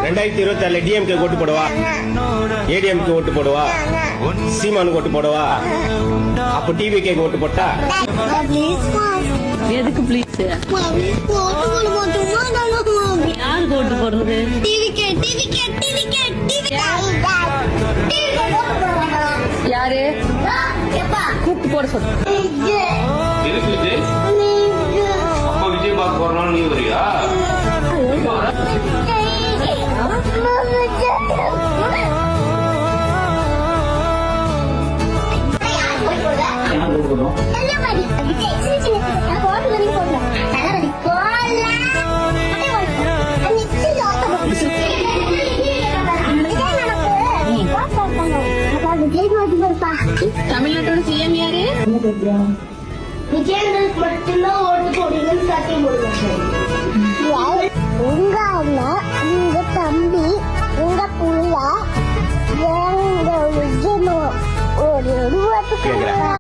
2024 DMK ஓட்டு போடுவா, ஏடிஎம்கே ஓட்டு போடுவா, சீமானுக்கு ஓட்டு போடுவா, அப்ப டிவிகே ஓட்டு போட்டா எதுக்கு ப்ளீஸ்? யாருக்கு ஓட்டு போடுறது? யாரு கூப்பிட்டு போட சொல்லு. அப்பா விஜய் பார்க்க போறோம், நீ வரியா? தமிழ்நாட்டோட சிஎம் யாரு? விஜயகாந்த் மட்டும்தான் ஓட்டு போடுவீங்கன்னு சத்தியம் போடுவாங்க. உங்க அண்ணா, உங்க தம்பி, உங்க புள்ள, எங்க விஜய் ஒரு ஓட்டு